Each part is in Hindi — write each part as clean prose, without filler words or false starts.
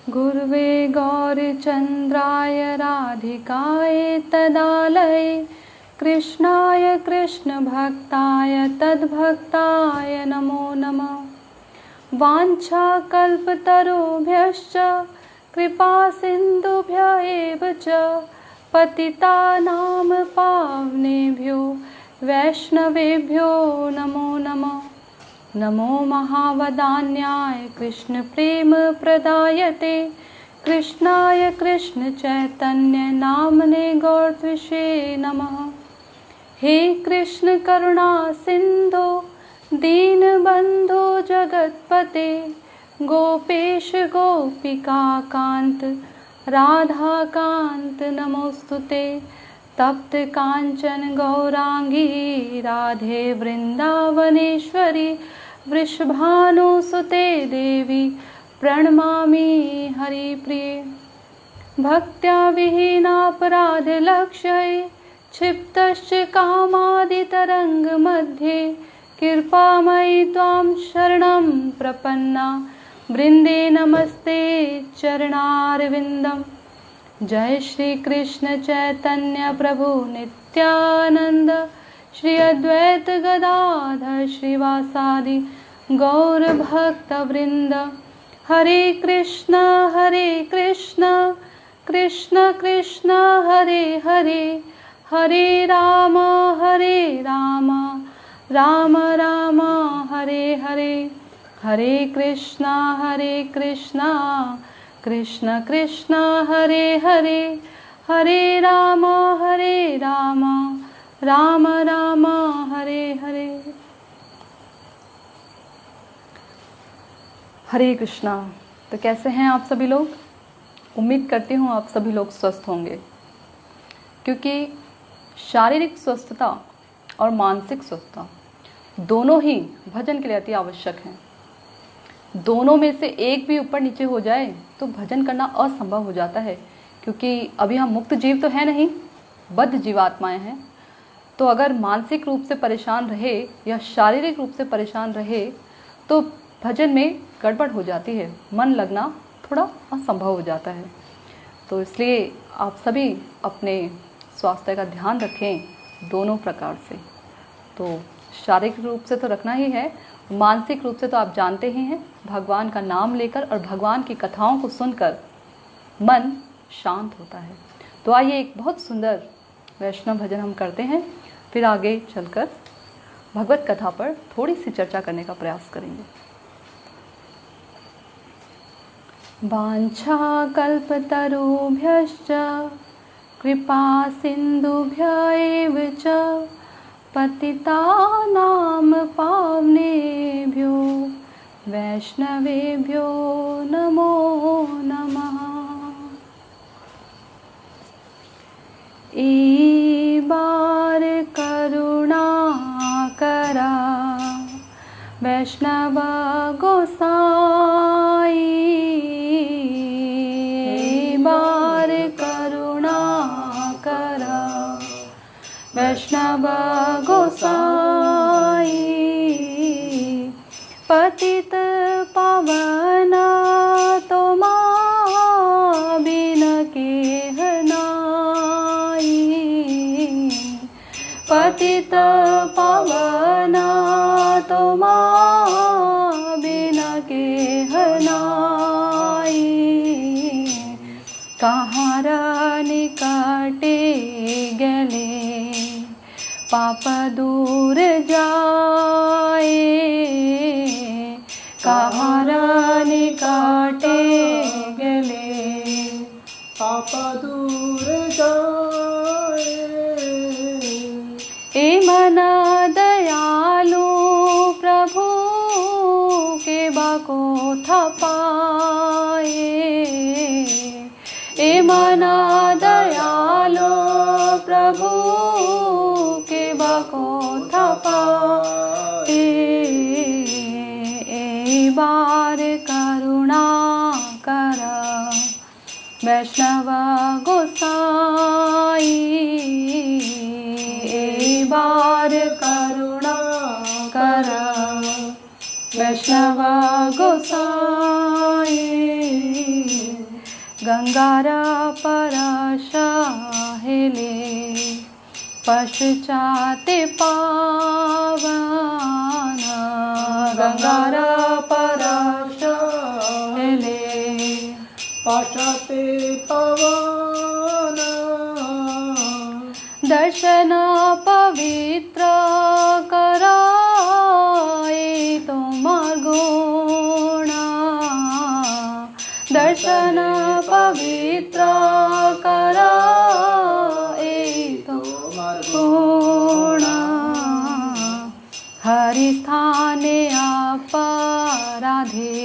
गुर्वे गौरचन्द्राय राधिकाय तदालये कृष्णाय कृष्णभक्ताय तद्भक्ताय नमो नमः। वाञ्छाकल्पतरुभ्यश्च कृपासिन्धुभ्य एव च पतितानां पावनेभ्यो वैष्णवेभ्यो नमो नमः। नमो महावदान्याय कृष्णप्रेमप्रदायते कृष्णाय कृष्णचैतन्य नामने गौरत्विषे नमः। हे कृष्ण करुणा सिन्धो दीनबन्धो जगत्पते गोपेश गोपिकान्त राधाकान्त नमोस्तुते। तप्त कांचन गौरांगी राधे वृंदावनेश्वरी वृषभानुसुते देवी प्रणमामि हरिप्रिये। भक्त्या विहीनापराधलक्ष्ये क्षिप्तश्च कामादितरङ्गमध्ये कृपामयि त्वां शरणं प्रपन्ना वृन्दे नमस्ते चरणारविन्दम्। जय श्री कृष्ण चैतन्य प्रभु नित्यानंद श्री अद्वैत गदाधर श्रीवासादि गौर भक्त वृंद। हरे कृष्ण कृष्ण कृष्ण हरे हरे हरे राम राम राम हरे हरे। हरे कृष्ण कृष्ण कृष्ण हरे हरे हरे राम राम राम हरे हरे। हरे कृष्णा। तो कैसे हैं आप सभी लोग? उम्मीद करती हूँ आप सभी लोग स्वस्थ होंगे, क्योंकि शारीरिक स्वस्थता और मानसिक स्वस्थता दोनों ही भजन के लिए अति आवश्यक हैं। दोनों में से एक भी ऊपर नीचे हो जाए तो भजन करना असंभव हो जाता है, क्योंकि अभी हम मुक्त जीव तो है नहीं, बद्ध जीवात्माएं हैं। तो अगर मानसिक रूप से परेशान रहे या शारीरिक रूप से परेशान रहे तो भजन में गड़बड़ हो जाती है, मन लगना थोड़ा असंभव हो जाता है। तो इसलिए आप सभी अपने स्वास्थ्य का ध्यान रखें दोनों प्रकार से। तो शारीरिक रूप से तो रखना ही है, मानसिक रूप से तो आप जानते ही हैं, भगवान का नाम लेकर और भगवान की कथाओं को सुनकर मन शांत होता है। तो आइए एक बहुत सुंदर वैष्णव भजन हम करते हैं, फिर आगे चलकर भगवत कथा पर थोड़ी सी चर्चा करने का प्रयास करेंगे। वाञ्छा कल्पतरुभ्यश्च कृपा सिन्धुभ्य एव च पतितानां पावनेभ्यो वैष्णवेभ्यो नमो नमः। बार करुणा करा वैष्णव गोसाई, बार करुणा करा वैष्णव गोसाई। पतित पावन तोमा बिन केहनाई, पतित पावन तोमा बिन केहनाई। कहाँ निकटे गले पाप दूर जाए, कहाँ निकटे गले पाप दूर जाए। ए मन दयालु प्रभु के बाको थपाए, ए मन दयालु प्रभु के बाको थपाए। बार करुणा करा वैष्णव गोसाई, बार करुणा करा वैष्णव गोसाई। गंगारा परशा हिले पश्चाते पावन गंगारा परशा हिले पश्चाते पावन दर्शन पवित्र कराए तुमार गुण दर्शन पवित्र कराए तुमार गुण हरि स्थाने अपराधे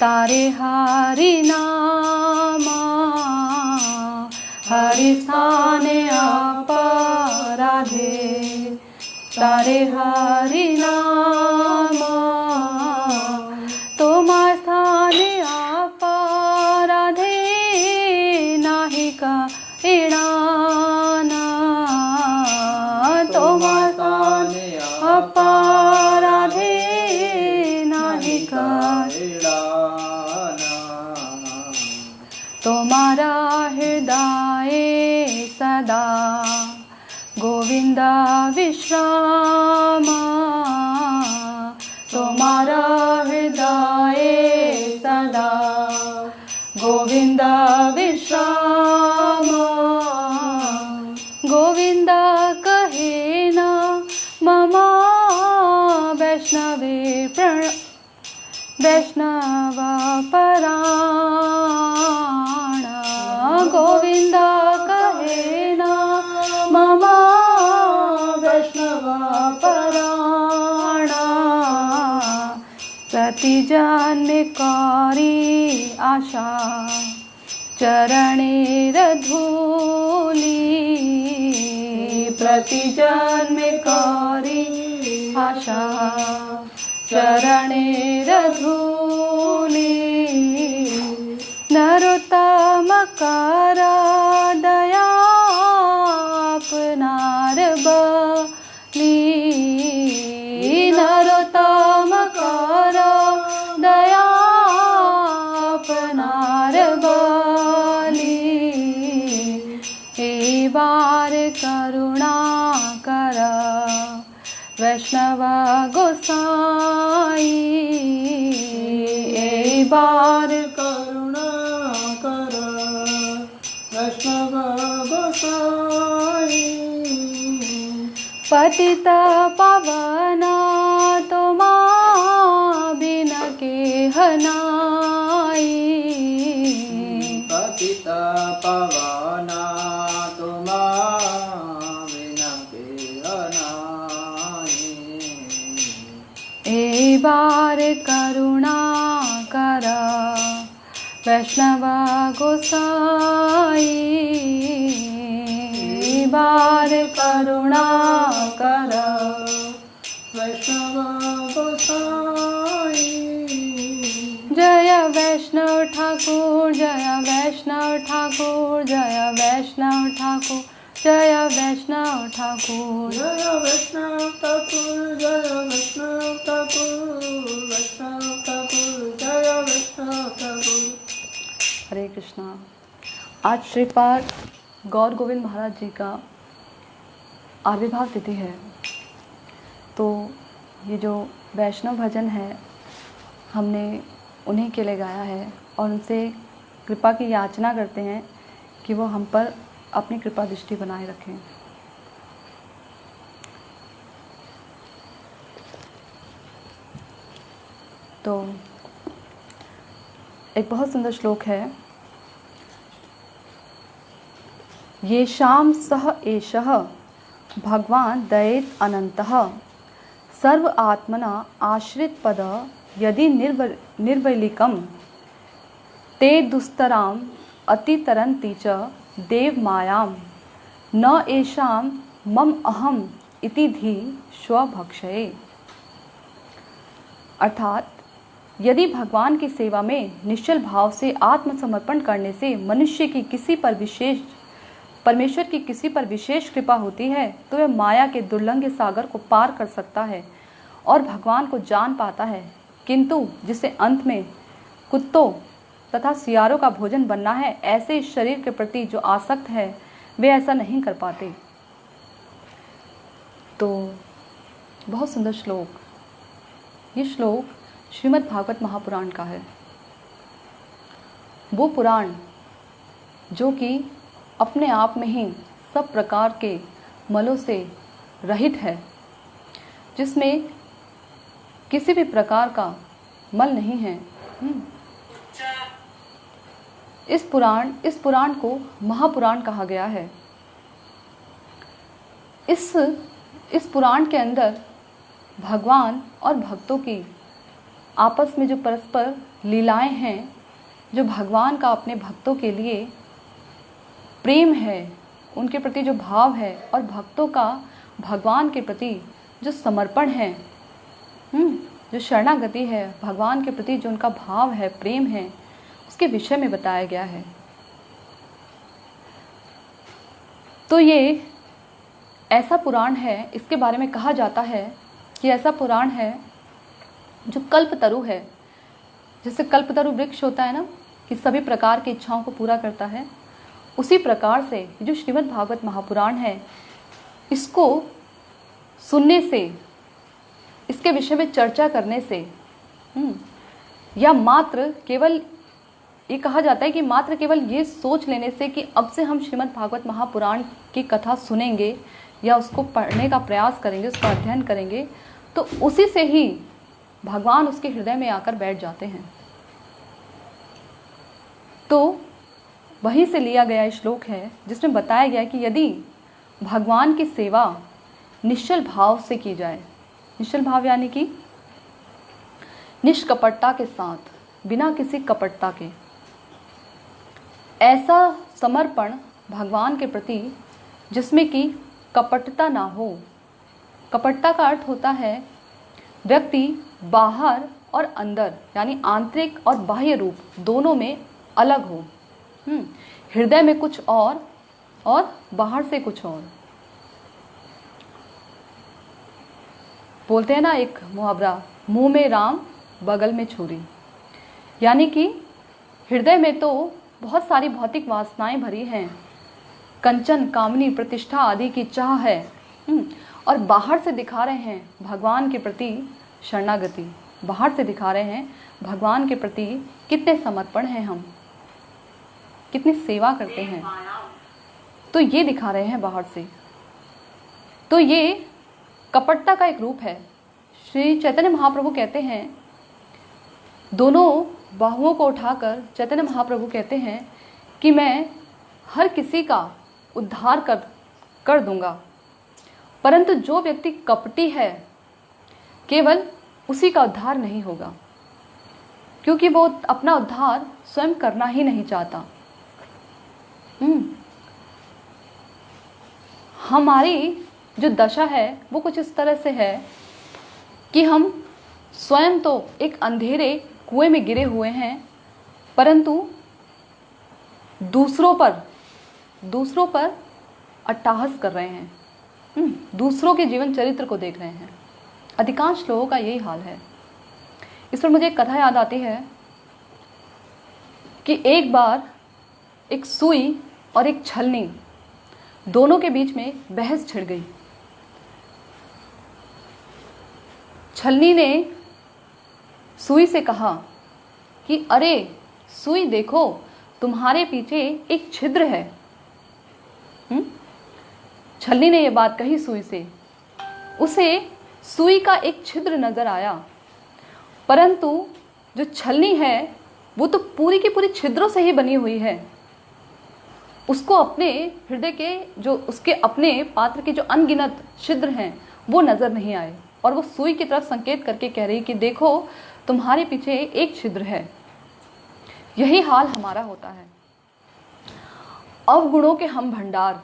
तारे हरि नामा हरि स्थाने अपराधे तारे हरि नामा तुमार स्थाने अपराधे नाही का इडाना तुमार स्थाने अपराधे नाही का तुम्हारा हृदय सदा गोविंद विश्राम तुम्हारा हृदय सदा गोविंद विश्राम गोविंद कहे न ममा वैष्णवे वैष्णव पराण गोविंद कहे न ममा वैष्णव पराण प्रतिजन करी आशा चरणेर धूली प्रतिजन करी आशा चरणेर धूली नरोत्तम कर दया अपनार बली नरोत्तम कर दया अपनार बली हे बार करुणा कर वैष्णव गोसाई ए बार करुणा कर वैष्णव गोसाई पतित पावन तुमा बिन के हनाई पतित पावन तुमा ए बार करुणा कर वैष्णव गोसाई ए बार करुणा कर वैष्णव गोसाई जय वैष्णव ठाकुर जय वैष्णव ठाकुर जय वैष्णव ठाकुर जय वैष्णव ठाकुर जय वैष्णव ठाकुर जय वैष्णव ठाकुर वैष्णव ठाकुर जय वैष्णव ठाकुर। हरे कृष्णा। आज श्रीपाद गौर गोविंद महाराज जी का आविर्भाव तिथि है, तो ये जो वैष्णव भजन है हमने उन्हीं के लिए गाया है और उनसे कृपा की याचना करते हैं कि वो हम पर अपनी कृपा दृष्टि बनाए रखें। तो एक बहुत सुंदर श्लोक है, ये शाम सह एषः भगवान दयेत अनंतः सर्व आत्मना आश्रित पद यदि निर्वैलिकम ते दुस्तराम अतितरन्ति च देव मायाम न एषाम मम अहम इति धी स्वभक्षये। अर्थात यदि भगवान की सेवा में निश्चल भाव से आत्मसमर्पण करने से मनुष्य की किसी पर विशेष परमेश्वर की किसी पर विशेष कृपा होती है तो वह माया के दुर्लंघ सागर को पार कर सकता है और भगवान को जान पाता है, किंतु जिसे अंत में कुत्तों तथा सियारों का भोजन बनना है, ऐसे इस शरीर के प्रति जो आसक्त है वे ऐसा नहीं कर पाते। तो बहुत सुंदर श्लोक, ये श्लोक श्रीमद् भागवत महापुराण का है। वो पुराण जो कि अपने आप में ही सब प्रकार के मलों से रहित है, जिसमें किसी भी प्रकार का मल नहीं है। इस पुराण को महापुराण कहा गया है। इस पुराण के अंदर भगवान और भक्तों की आपस में जो परस्पर लीलाएं हैं, जो भगवान का अपने भक्तों के लिए प्रेम है, उनके प्रति जो भाव है, और भक्तों का भगवान के प्रति जो समर्पण है, जो शरणागति है, भगवान के प्रति जो उनका भाव है, प्रेम है, उसके विषय में बताया गया है। तो ये ऐसा पुराण है, इसके बारे में कहा जाता है कि ऐसा पुराण है जो कल्पतरु है। जैसे कल्पतरु वृक्ष होता है ना, कि सभी प्रकार की इच्छाओं को पूरा करता है, उसी प्रकार से जो श्रीमद् भागवत महापुराण है, इसको सुनने से, इसके विषय में चर्चा करने से, या मात्र केवल ये कहा जाता है कि मात्र केवल ये सोच लेने से कि अब से हम श्रीमद् भागवत महापुराण की कथा सुनेंगे या उसको पढ़ने का प्रयास करेंगे, उसका अध्ययन करेंगे, तो उसी से ही भगवान उसके हृदय में आकर बैठ जाते हैं। तो वहीं से लिया गया श्लोक है जिसमें बताया गया कि यदि भगवान की सेवा निश्चल भाव से की जाए, निश्चल भाव यानी कि निष्कपटता के साथ, बिना किसी कपटता के, ऐसा समर्पण भगवान के प्रति जिसमें कि कपटता ना हो। कपटता का अर्थ होता है व्यक्ति बाहर और अंदर यानी आंतरिक और बाह्य रूप दोनों में अलग हो। हृदय में कुछ और बाहर से कुछ और। बोलते हैं ना एक मुहावरा, मुंह में राम बगल में छुरी, यानी कि हृदय में तो बहुत सारी भौतिक वासनाएं भरी हैं, कंचन, कामनी, प्रतिष्ठा आदि की चाह है, और बाहर से दिखा रहे हैं भगवान के प्रति शरणागति, बाहर से दिखा रहे हैं भगवान के प्रति कितने समर्पण हैं हम, कितनी सेवा करते हैं, तो ये दिखा रहे हैं बाहर से। तो ये कपटता का एक रूप है। श्री चैतन्य महाप्रभु कहते हैं, दोनों बाहुओं को उठाकर चैतन्य महाप्रभु कहते हैं कि मैं हर किसी का उद्धार कर दूंगा, परंतु जो व्यक्ति कपटी है केवल उसी का उद्धार नहीं होगा, क्योंकि वो अपना उद्धार स्वयं करना ही नहीं चाहता। हमारी जो दशा है वो कुछ इस तरह से है कि हम स्वयं तो एक अंधेरे कुएं में गिरे हुए हैं, परंतु दूसरों पर अट्टहास कर रहे हैं, दूसरों के जीवन चरित्र को देख रहे हैं। अधिकांश लोगों का यही हाल है। इस पर मुझे एक कथा याद आती है कि एक बार एक सुई और एक छलनी दोनों के बीच में बहस छिड़ गई। छलनी ने सुई से कहा कि अरे सुई देखो, तुम्हारे पीछे एक छिद्र है। छलनी ने यह बात कही सुई से, उसे सुई का एक छिद्र नजर आया, परंतु जो छलनी है वो तो पूरी की पूरी छिद्रों से ही बनी हुई है। उसको अपने हृदय के जो उसके अपने पात्र के जो अनगिनत छिद्र हैं वो नजर नहीं आए, और वो सुई की तरफ संकेत करके कह रही कि देखो तुम्हारे पीछे एक छिद्र है। यही हाल हमारा होता है। अवगुणों के हम भंडार,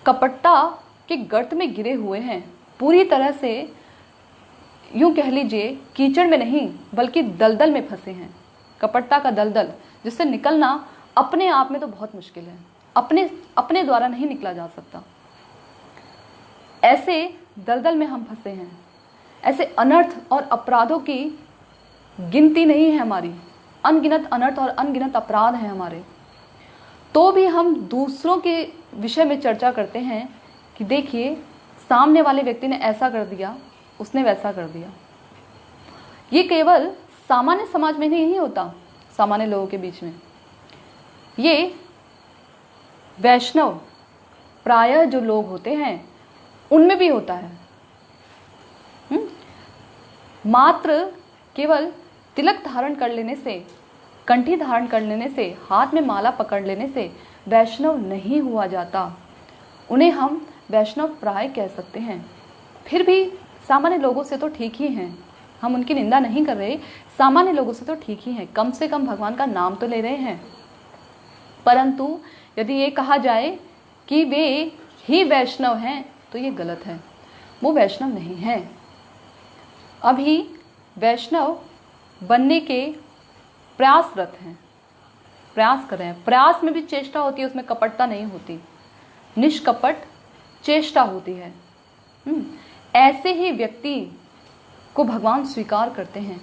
कपटता के गर्त में गिरे हुए हैं, पूरी तरह से यूं कह लीजिए कीचड़ में नहीं बल्कि दलदल में फंसे हैं। कपटता का दलदल जिससे निकलना अपने आप में तो बहुत मुश्किल है, अपने द्वारा नहीं निकला जा सकता। ऐसे दलदल में हम फंसे हैं। ऐसे अनर्थ और अपराधों की गिनती नहीं है हमारी, अनगिनत अनर्थ और अनगिनत अपराध हैं हमारे, तो भी हम दूसरों के विषय में चर्चा करते हैं कि देखिए सामने वाले व्यक्ति ने ऐसा कर दिया, उसने वैसा कर दिया। ये केवल सामान्य समाज में नहीं होता, सामान्य लोगों के बीच में, ये वैष्णव प्रायः जो लोग होते हैं उनमें भी होता है। मात्र केवल तिलक धारण कर लेने से, कंठी धारण कर लेने से, हाथ में माला पकड़ लेने से वैष्णव नहीं हुआ जाता। उन्हें हम वैष्णव प्राय कह सकते हैं। फिर भी सामान्य लोगों से तो ठीक ही हैं, हम उनकी निंदा नहीं कर रहे, सामान्य लोगों से तो ठीक ही हैं, कम से कम भगवान का नाम तो ले रहे हैं। परंतु यदि ये कहा जाए कि वे ही वैष्णव हैं तो ये गलत है, वो वैष्णव नहीं हैं। अभी वैष्णव बनने के प्रयासरत हैं, प्रयास कर रहे हैं। प्रयास में भी चेष्टा होती है, उसमें कपटता नहीं होती, निष्कपट चेष्टा होती है। ऐसे ही व्यक्ति को भगवान स्वीकार करते हैं।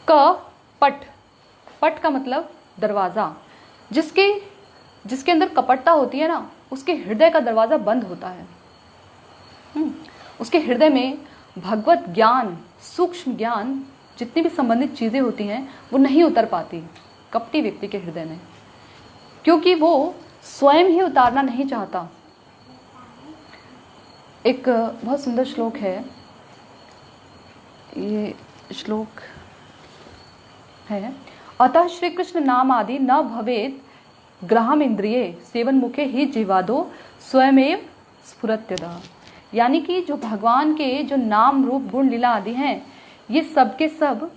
कपट, पट का मतलब दरवाजा, जिसके अंदर कपटता होती है ना, उसके हृदय का दरवाजा बंद होता है। उसके हृदय में भगवत ज्ञान, सूक्ष्म ज्ञान, जितनी भी संबंधित चीजें होती हैं वो नहीं उतर पाती कपटी व्यक्ति के हृदय में, क्योंकि वो स्वयं ही उतारना नहीं चाहता। एक बहुत सुंदर श्लोक है, ये श्लोक है, अतः श्री कृष्ण नाम आदि न भवेत ग्राहम इंद्रिये सेवन मुखे ही जीवादो स्वयमेव स्फुरत्यदा। यानी कि जो भगवान के जो नाम रूप गुण लीला आदि हैं, ये सब के सब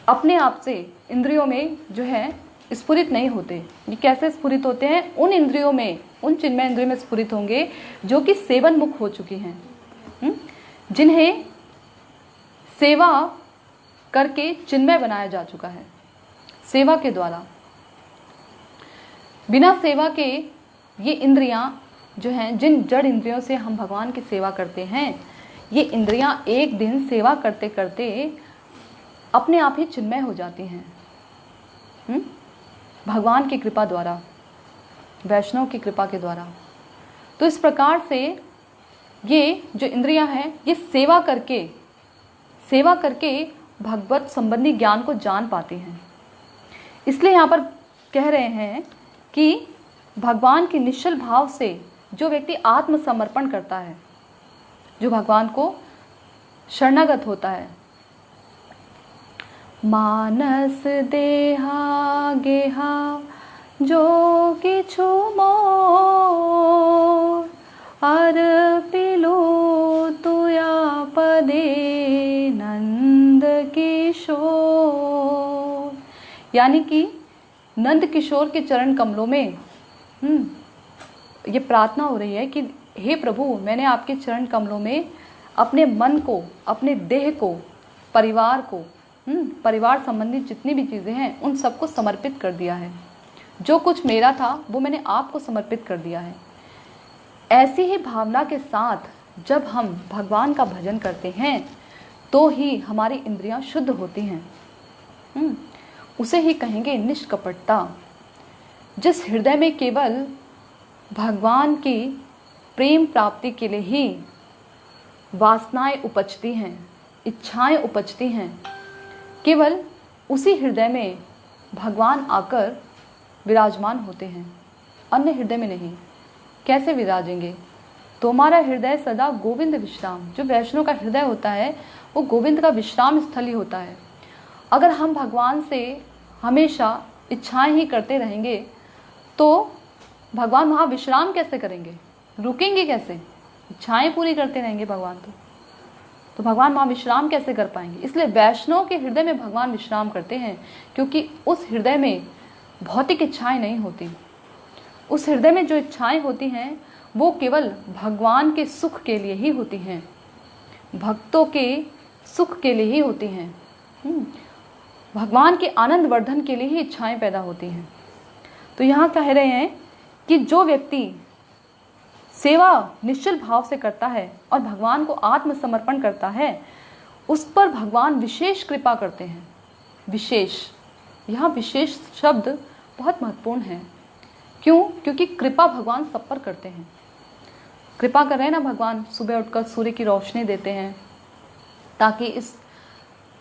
अपने आप से इंद्रियों में जो है स्फुरित नहीं होते। ये कैसे स्फुरित होते हैं? उन इंद्रियों में, उन चिन्मय इंद्रियों में स्फुरित होंगे जो कि सेवन मुख हो चुकी हैं, जिन्हें सेवा करके चिन्मय बनाया जा चुका है, सेवा के द्वारा। बिना सेवा के ये इंद्रियां जो हैं, जिन जड़ इंद्रियों से हम भगवान की सेवा करते हैं, ये इंद्रियां एक दिन सेवा करते करते अपने आप ही चिन्मय हो जाती हैं, भगवान की कृपा द्वारा, वैष्णव की कृपा के द्वारा। तो इस प्रकार से ये जो इंद्रियां हैं, ये सेवा करके भगवत संबंधी ज्ञान को जान पाती हैं। इसलिए यहाँ पर कह रहे हैं कि भगवान के निश्चल भाव से जो व्यक्ति आत्मसमर्पण करता है, जो भगवान को शरणागत होता है, मानस देहा गेहा जो किछु मोर अर्पिलो तुया पदे नंद किशोर। यानी कि नंद किशोर के चरण कमलों में ये प्रार्थना हो रही है कि हे प्रभु, मैंने आपके चरण कमलों में अपने मन को, अपने देह को, परिवार को, परिवार संबंधित जितनी भी चीज़ें हैं उन सबको समर्पित कर दिया है। जो कुछ मेरा था वो मैंने आपको समर्पित कर दिया है। ऐसी ही भावना के साथ जब हम भगवान का भजन करते हैं तो ही हमारी इंद्रियां शुद्ध होती हैं। उसे ही कहेंगे निष्कपटता। जिस हृदय में केवल भगवान की प्रेम प्राप्ति के लिए ही वासनाएं उपजती हैं, इच्छाएं उपजती हैं, केवल उसी हृदय में भगवान आकर विराजमान होते हैं, अन्य हृदय में नहीं। कैसे विराजेंगे? तो हमारा हृदय सदा गोविंद विश्राम, जो वैष्णव का हृदय होता है वो गोविंद का विश्राम स्थल ही होता है। अगर हम भगवान से हमेशा इच्छाएं ही करते रहेंगे तो भगवान वहाँ विश्राम कैसे करेंगे? रुकेंगे कैसे? इच्छाएं पूरी करते रहेंगे भगवान तो भगवान वहाँ विश्राम कैसे कर पाएंगे? इसलिए वैष्णव के हृदय में भगवान विश्राम करते हैं, क्योंकि उस हृदय में भौतिक इच्छाएं नहीं होती। उस हृदय में जो इच्छाएं होती हैं वो केवल भगवान के सुख के लिए ही होती हैं, भक्तों के सुख के लिए ही होती हैं, भगवान के आनंद वर्धन के लिए ही इच्छाएं पैदा होती हैं। तो यहाँ कह रहे हैं कि जो व्यक्ति सेवा निश्चल भाव से करता है और भगवान को आत्मसमर्पण करता है, उस पर भगवान विशेष कृपा करते हैं। विशेष, यहाँ विशेष शब्द बहुत महत्वपूर्ण है। क्यों? क्योंकि कृपा भगवान सब पर करते हैं। कृपा कर रहे हैं ना भगवान, सुबह उठकर सूर्य की रोशनी देते हैं ताकि इस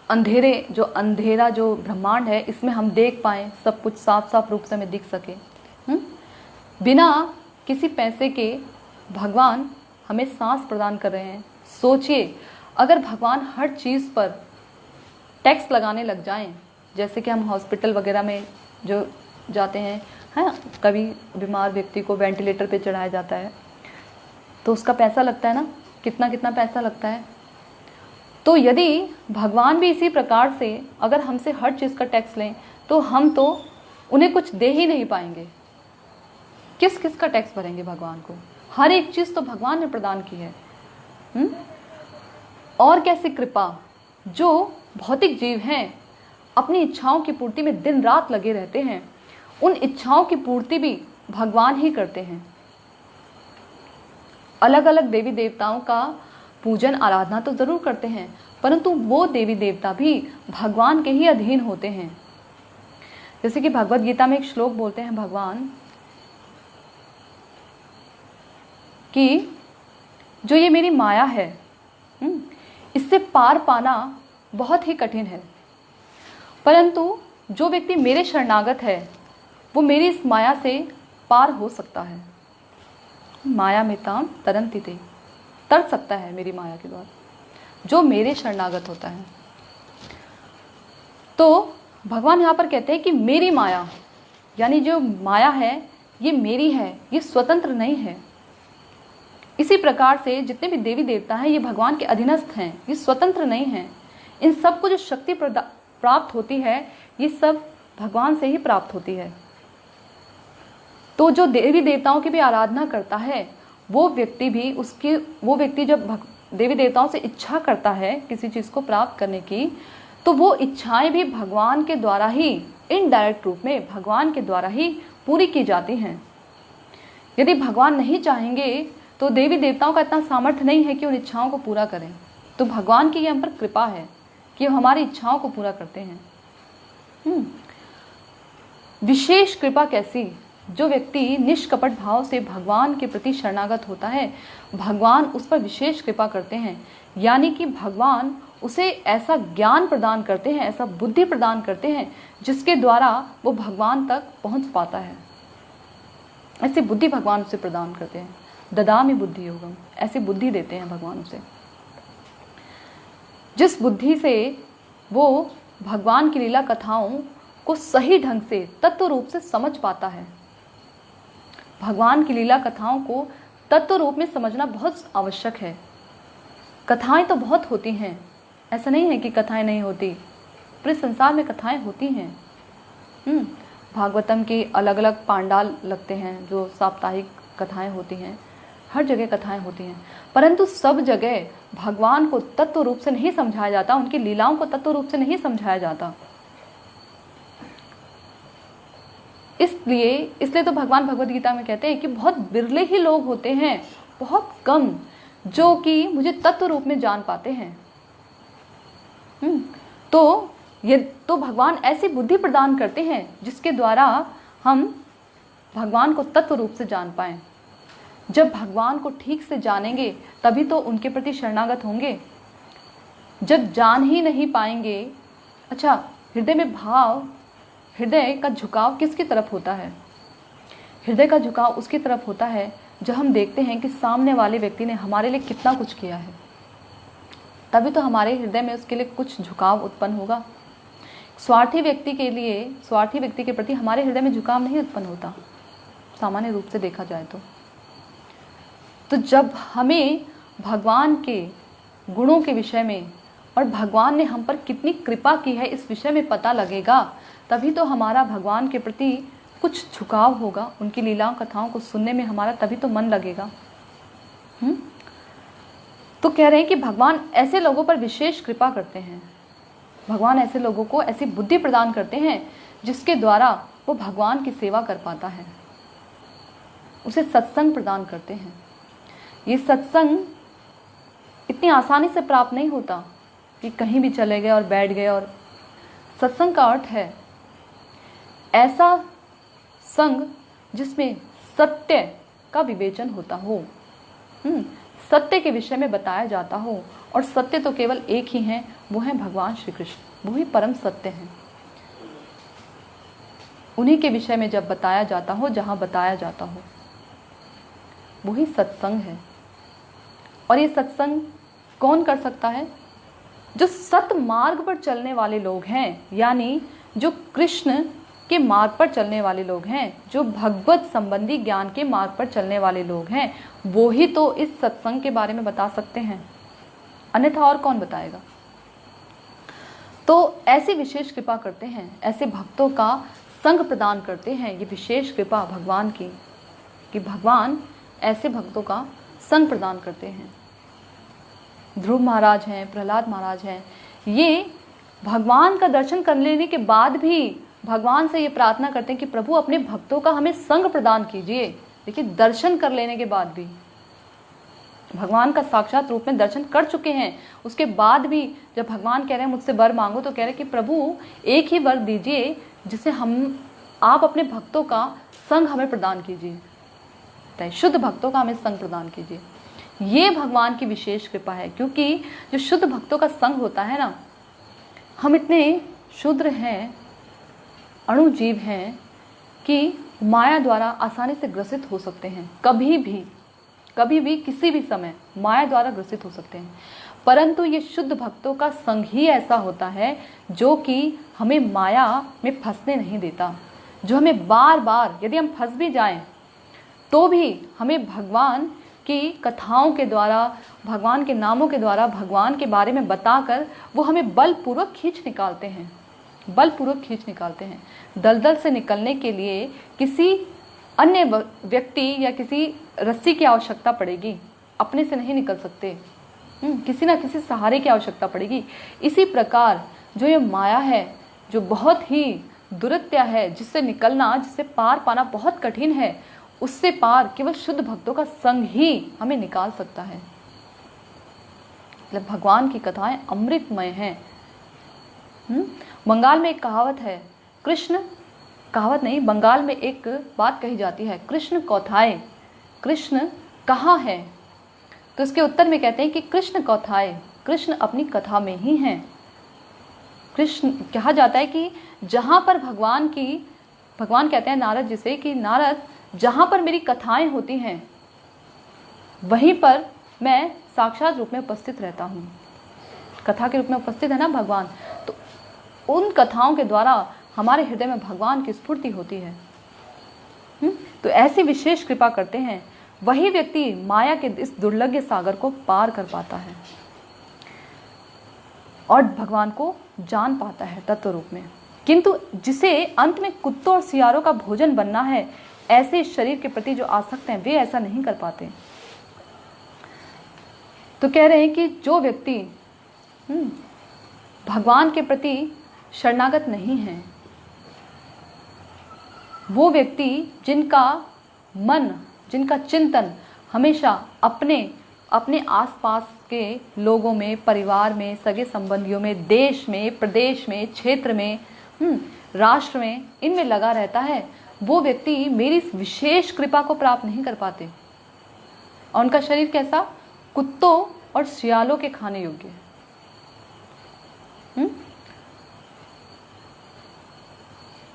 अंधेरा जो ब्रह्मांड है इसमें हम देख पाएं, सब कुछ साफ साफ रूप से हमें दिख सके। बिना किसी पैसे के भगवान हमें सांस प्रदान कर रहे हैं। सोचिए, अगर भगवान हर चीज़ पर टैक्स लगाने लग जाएं, जैसे कि हम हॉस्पिटल वगैरह में जो जाते हैं, है, कभी बीमार व्यक्ति को वेंटिलेटर पे चढ़ाया जाता है तो उसका पैसा लगता है ना, कितना कितना पैसा लगता है। तो यदि भगवान भी इसी प्रकार से अगर हमसे हर चीज़ का टैक्स लें तो हम तो उन्हें कुछ दे ही नहीं पाएंगे। किस किस का टैक्स भरेंगे भगवान को? हर एक चीज़ तो भगवान ने प्रदान की है। और कैसी कृपा, जो भौतिक जीव हैं अपनी इच्छाओं की पूर्ति में दिन रात लगे रहते हैं, उन इच्छाओं की पूर्ति भी भगवान ही करते हैं। अलग अलग देवी देवताओं का पूजन आराधना तो जरूर करते हैं, परंतु वो देवी देवता भी भगवान के ही अधीन होते हैं। जैसे कि भगवत गीता में एक श्लोक बोलते हैं भगवान कि जो ये मेरी माया है, इससे पार पाना बहुत ही कठिन है, परंतु जो व्यक्ति मेरे शरणागत है वो मेरी इस माया से पार हो सकता है। माया में ताम तरंती ते, तर सकता है मेरी माया के द्वारा, जो मेरे शरणागत होता है। तो भगवान यहाँ पर कहते हैं कि मेरी माया, यानी जो माया है ये मेरी है, ये स्वतंत्र नहीं है। इसी प्रकार से जितने भी देवी देवता हैं ये भगवान के अधीनस्थ हैं, ये स्वतंत्र नहीं हैं। इन सबको जो शक्ति प्राप्त होती है ये सब भगवान से ही प्राप्त होती है। तो जो देवी देवताओं की भी आराधना करता है वो व्यक्ति जब देवी देवताओं से इच्छा करता है किसी चीज़ को प्राप्त करने की, तो वो इच्छाएं भी भगवान के द्वारा ही, इनडायरेक्ट रूप में भगवान के द्वारा ही पूरी की जाती हैं। यदि भगवान नहीं चाहेंगे तो देवी देवताओं का इतना सामर्थ्य नहीं है कि उन इच्छाओं को पूरा करें। तो भगवान की ये हम पर कृपा है कि वो हमारी इच्छाओं को पूरा करते हैं। विशेष कृपा कैसी? जो व्यक्ति निष्कपट भाव से भगवान के प्रति शरणागत होता है, भगवान उस पर विशेष कृपा करते हैं। यानी कि भगवान उसे ऐसा ज्ञान प्रदान करते हैं, ऐसा बुद्धि प्रदान करते हैं जिसके द्वारा वो भगवान तक पहुंच पाता है। ऐसी बुद्धि भगवान उसे प्रदान करते हैं। ददामि बुद्धि योगम, ऐसी बुद्धि देते हैं भगवान उसे, जिस बुद्धि से वो भगवान की लीला कथाओं को सही ढंग से तत्व रूप से समझ पाता है। भगवान की लीला कथाओं को तत्व रूप में समझना बहुत आवश्यक है। कथाएं तो बहुत होती हैं, ऐसा नहीं है कि कथाएं नहीं होती, पूरे संसार में कथाएं होती हैं। भागवतम की अलग अलग पांडाल लगते हैं, जो साप्ताहिक कथाएं होती हैं, हर जगह कथाएं होती हैं, परंतु सब जगह भगवान को तत्व रूप से नहीं समझाया जाता, उनकी लीलाओं को तत्व रूप से नहीं समझाया जाता। इसलिए तो भगवान भगवत गीता में कहते हैं कि बहुत बिरले ही लोग होते हैं, बहुत कम, जो कि मुझे तत्व रूप में जान पाते हैं। तो भगवान ऐसी बुद्धि प्रदान करते हैं जिसके द्वारा हम भगवान को तत्व रूप से जान पाएं। जब भगवान को ठीक से जानेंगे तभी तो उनके प्रति शरणागत होंगे। जब जान ही नहीं पाएंगे, अच्छा, हृदय का झुकाव किसकी तरफ होता है? हृदय का झुकाव उसकी तरफ होता है जब हम देखते हैं कि सामने वाले व्यक्ति ने हमारे लिए कितना कुछ किया है, तभी तो हमारे हृदय में उसके लिए कुछ झुकाव उत्पन्न होगा। स्वार्थी व्यक्ति के प्रति हमारे हृदय में झुकाव नहीं उत्पन्न होता, सामान्य रूप से देखा जाए तो जब हमें भगवान के गुणों के विषय में और भगवान ने हम पर कितनी कृपा की है इस विषय में पता लगेगा, तभी तो हमारा भगवान के प्रति कुछ झुकाव होगा। उनकी लीलाओं कथाओं को सुनने में हमारा तभी तो मन लगेगा। तो कह रहे हैं कि भगवान ऐसे लोगों पर विशेष कृपा करते हैं। भगवान ऐसे लोगों को ऐसी बुद्धि प्रदान करते हैं जिसके द्वारा वो भगवान की सेवा कर पाता है, उसे सत्संग प्रदान करते हैं। ये सत्संग इतनी आसानी से प्राप्त नहीं होता। कि कहीं भी चले गए और बैठ गए। और सत्संग का अर्थ है ऐसा संग जिसमें सत्य का विवेचन होता हो, सत्य के विषय में बताया जाता हो। और सत्य तो केवल एक ही है, वो है भगवान श्री कृष्ण, वो ही परम सत्य हैं। उन्हीं के विषय में जब बताया जाता हो, जहाँ बताया जाता हो, वही सत्संग है। और ये सत्संग कौन कर सकता है? जो सत मार्ग पर चलने वाले लोग हैं, यानी जो कृष्ण के मार्ग पर चलने वाले लोग हैं, जो भगवत संबंधी ज्ञान के मार्ग पर चलने वाले लोग हैं, वो ही तो इस सत्संग के बारे में बता सकते हैं, अन्यथा और कौन बताएगा। तो ऐसी विशेष कृपा करते हैं, ऐसे भक्तों का संग प्रदान करते हैं। ये विशेष कृपा भगवान की, कि भगवान ऐसे भक्तों का संग प्रदान करते हैं। ध्रुव महाराज हैं, प्रहलाद महाराज हैं, ये भगवान का दर्शन कर लेने के बाद भी भगवान से ये प्रार्थना करते हैं कि प्रभु अपने भक्तों का हमें संग प्रदान कीजिए। देखिए, दर्शन कर लेने के बाद भी, भगवान का साक्षात रूप में दर्शन कर चुके हैं, उसके बाद भी जब भगवान कह रहे हैं मुझसे वर मांगो, तो कह रहे हैं कि प्रभु एक ही वर दीजिए जिसे आप अपने भक्तों का संग हमें प्रदान कीजिए, शुद्ध भक्तों का हमें संग प्रदान कीजिए। ये भगवान की विशेष कृपा है, क्योंकि जो शुद्ध भक्तों का संग होता है ना, हम इतने शुद्र हैं, अणुजीव हैं कि माया द्वारा आसानी से ग्रसित हो सकते हैं। कभी भी किसी भी समय माया द्वारा ग्रसित हो सकते हैं। परंतु ये शुद्ध भक्तों का संग ही ऐसा होता है जो कि हमें माया में फंसने नहीं देता, जो हमें बार बार, यदि हम फंस भी जाएं तो भी हमें भगवान की कथाओं के द्वारा, भगवान के नामों के द्वारा, भगवान के बारे में बताकर वो हमें बलपूर्वक खींच निकालते हैं, बलपूर्वक खींच निकालते हैं। दलदल से निकलने के लिए किसी अन्य व्यक्ति या किसी रस्सी की आवश्यकता पड़ेगी, अपने से नहीं निकल सकते, किसी ना किसी सहारे की आवश्यकता पड़ेगी। इसी प्रकार जो ये माया है, जो बहुत ही दुरित्य है, जिससे निकलना, जिससे पार पाना बहुत कठिन है, उससे पार केवल शुद्ध भक्तों का संग ही हमें निकाल सकता है। मतलब भगवान की कथाएं अमृतमय हैं। बंगाल में एक कहावत है, कहावत नहीं, बंगाल में एक बात कही जाती है, कृष्ण कौथाए, कृष्ण कहाँ है? तो इसके उत्तर में कहते हैं कि कृष्ण कौथाए, कृष्ण अपनी कथा में ही हैं। कृष्ण, कहा जाता है कि जहाँ पर भगवान कहते हैं नारद जी से कि नारद, जहाँ पर मेरी कथाएं होती हैं वहीं पर मैं साक्षात रूप में उपस्थित रहता हूँ। कथा के रूप में उपस्थित है ना भगवान, तो उन कथाओं के द्वारा हमारे हृदय में भगवान की स्फूर्ति होती है। तो ऐसी विशेष कृपा करते हैं, वही व्यक्ति माया के इस दुर्लभ सागर को पार कर पाता है और भगवान को जान पाता है तत्व रूप में। किंतु जिसे अंत में कुत्तों और सियारों का भोजन बनना है, ऐसे शरीर के प्रति जो आसक्त हैं, वे ऐसा नहीं कर पाते। तो कह रहे हैं कि जो व्यक्ति भगवान के प्रति शरणागत नहीं है, वो व्यक्ति जिनका मन, जिनका चिंतन हमेशा अपने आसपास के लोगों में, परिवार में, सगे संबंधियों में, देश में, प्रदेश में, क्षेत्र में, राष्ट्र में, इनमें लगा रहता है, वो व्यक्ति मेरी इस विशेष कृपा को प्राप्त नहीं कर पाते। और उनका शरीर कैसा? कुत्तों और सियालों के खाने योग्य है।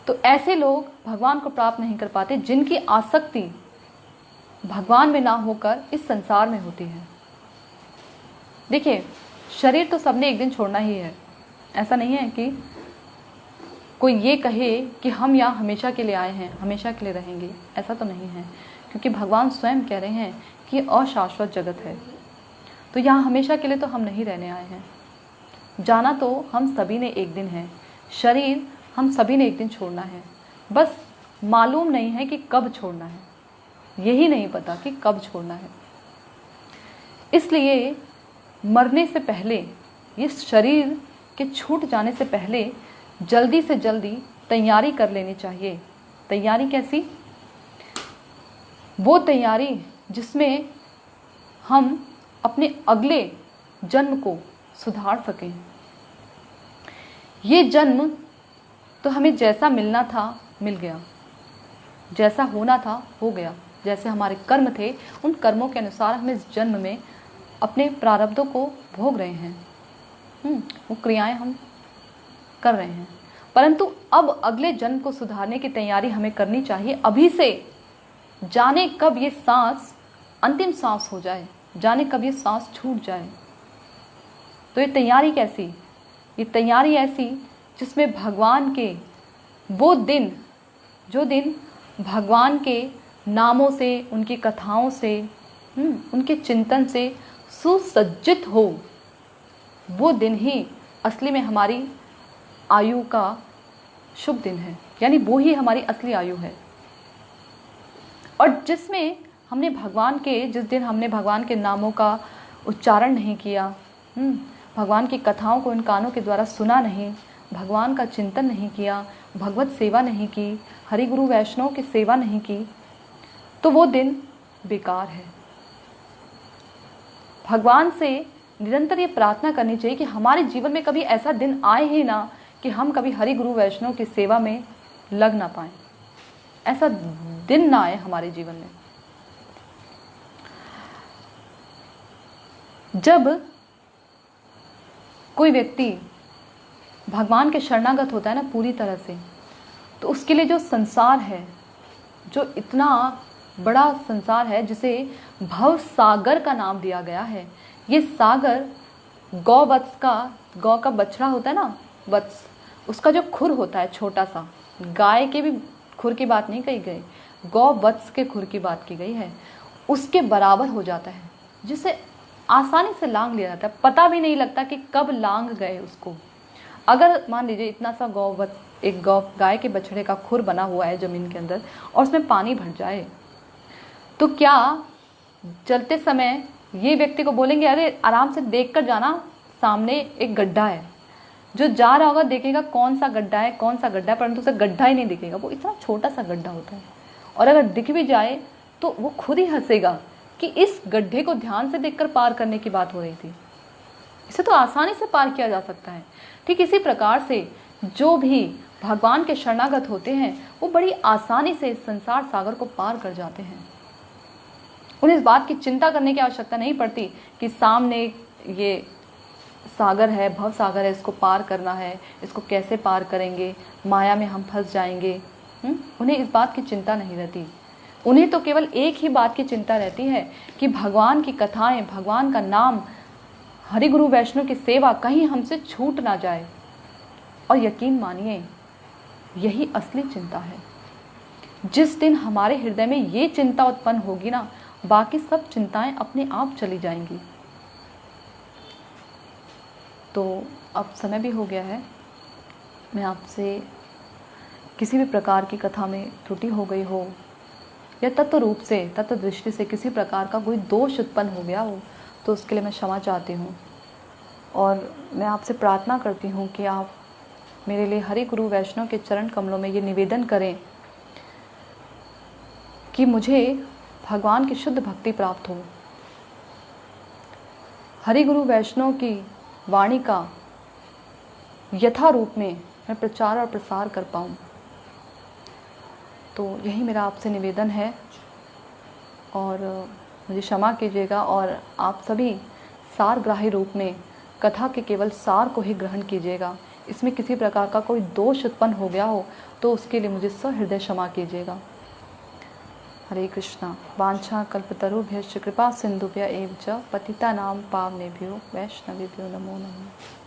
तो ऐसे लोग भगवान को प्राप्त नहीं कर पाते, जिनकी आसक्ति भगवान में ना होकर इस संसार में होती है। देखिए, शरीर तो सबने एक दिन छोड़ना ही है। ऐसा नहीं है कि कोई ये कहे कि हम यहाँ हमेशा के लिए आए हैं, हमेशा के लिए रहेंगे, ऐसा तो नहीं है। क्योंकि भगवान स्वयं कह रहे हैं कि अशाश्वत जगत है, तो यहाँ हमेशा के लिए तो हम नहीं रहने आए हैं। जाना तो हम सभी ने एक दिन है, शरीर हम सभी ने एक दिन छोड़ना है, बस मालूम नहीं है कि कब छोड़ना है, यही नहीं पता कि कब छोड़ना है। इसलिए मरने से पहले, ये शरीर के छूट जाने से पहले जल्दी से जल्दी तैयारी कर लेनी चाहिए। तैयारी कैसी? वो तैयारी जिसमें हम अपने अगले जन्म को सुधार सकें, ये जन्म तो हमें जैसा मिलना था मिल गया, जैसा होना था हो गया, जैसे हमारे कर्म थे उन कर्मों के अनुसार हम इस जन्म में अपने प्रारब्धों को भोग रहे हैं। वो क्रियाएं हम कर रहे हैं, परंतु अब अगले जन्म को सुधारने की तैयारी हमें करनी चाहिए अभी से। जाने कब ये सांस अंतिम सांस हो जाए, जाने कब ये सांस छूट जाए। तो ये तैयारी कैसी? ये तैयारी ऐसी जिसमें भगवान के वो दिन, जो दिन भगवान के नामों से, उनकी कथाओं से, उनके चिंतन से सुसज्जित हो, वो दिन ही असली में हमारी आयु का शुभ दिन है, यानी वो ही हमारी असली आयु है। और जिसमें हमने भगवान के, जिस दिन हमने भगवान के नामों का उच्चारण नहीं किया, भगवान की कथाओं को इन कानों के द्वारा सुना नहीं, भगवान का चिंतन नहीं किया, भगवत सेवा नहीं की, हरि गुरु वैष्णव की सेवा नहीं की, तो वो दिन बेकार है। भगवान से निरंतर ये प्रार्थना करनी चाहिए कि हमारे जीवन में कभी ऐसा दिन आए ही ना कि हम कभी हरि गुरु वैष्णव की सेवा में लग ना पाएं, ऐसा दिन ना आए हमारे जीवन में। जब कोई व्यक्ति भगवान के शरणागत होता है ना पूरी तरह से, तो उसके लिए जो संसार है, जो इतना बड़ा संसार है जिसे भव सागर का नाम दिया गया है, ये सागर गौवत्स का, गौ का बछड़ा होता है ना, वत्स, उसका जो खुर होता है छोटा सा, गाय के भी खुर की बात नहीं कही गई, गौ वत्स के खुर की बात की गई है, उसके बराबर हो जाता है, जिसे आसानी से लांग लिया जाता है, पता भी नहीं लगता कि कब लांग गए उसको। अगर मान लीजिए इतना सा गौवत्स, एक गाय के बछड़े का खुर बना हुआ है जमीन के अंदर और उसमें पानी भर जाए, तो क्या चलते समय ये व्यक्ति को बोलेंगे अरे आराम से देख कर जाना, सामने एक गड्ढा है, जो जा रहा होगा देखेगा कौन सा गड्ढा है, कौन सा गड्ढा है, परंतु उसे गड्ढा ही नहीं दिखेगा, वो इतना छोटा सा गड्ढा होता है। और अगर दिख भी जाए तो वो खुद ही हंसेगा कि इस गड्ढे को ध्यान से देखकर पार करने की बात हो रही थी, इसे तो आसानी से पार किया जा सकता है। ठीक इसी प्रकार से जो भी भगवान के शरणागत होते हैं वो बड़ी आसानी से इस संसार सागर को पार कर जाते हैं। उन्हें इस बात की चिंता करने की आवश्यकता नहीं पड़ती कि सामने ये सागर है, भव सागर है, इसको पार करना है, इसको कैसे पार करेंगे, माया में हम फंस जाएंगे। उन्हें इस बात की चिंता नहीं रहती। उन्हें तो केवल एक ही बात की चिंता रहती है कि भगवान की कथाएं, भगवान का नाम, हरि गुरु वैष्णव की सेवा कहीं हमसे छूट ना जाए। और यकीन मानिए यही असली चिंता है। जिस दिन हमारे हृदय में ये चिंता उत्पन्न होगी ना, बाकी सब चिंताएं अपने आप चली जाएंगी। तो अब समय भी हो गया है, मैं आपसे किसी भी प्रकार की कथा में त्रुटि हो गई हो या तत्व रूप से, तत्व दृष्टि से किसी प्रकार का कोई दोष उत्पन्न हो गया हो, तो उसके लिए मैं क्षमा चाहती हूँ। और मैं आपसे प्रार्थना करती हूँ कि आप मेरे लिए हरि गुरु वैष्णव के चरण कमलों में ये निवेदन करें कि मुझे भगवान की शुद्ध भक्ति प्राप्त हो, हरि गुरु वैष्णव की वाणी का यथा रूप में मैं प्रचार और प्रसार कर पाऊँ। तो यही मेरा आपसे निवेदन है और मुझे क्षमा कीजिएगा। और आप सभी सारग्राही रूप में कथा के केवल सार को ही ग्रहण कीजिएगा। इसमें किसी प्रकार का कोई दोष उत्पन्न हो गया हो तो उसके लिए मुझे सहृदय क्षमा कीजिएगा। हरे कृष्णा। वांछा कल्पतरुभ्यश्च कृपा सिंधुभ्य एव च पतितानां पावनेभ्यो वैष्णवेभ्यो नमो नमः।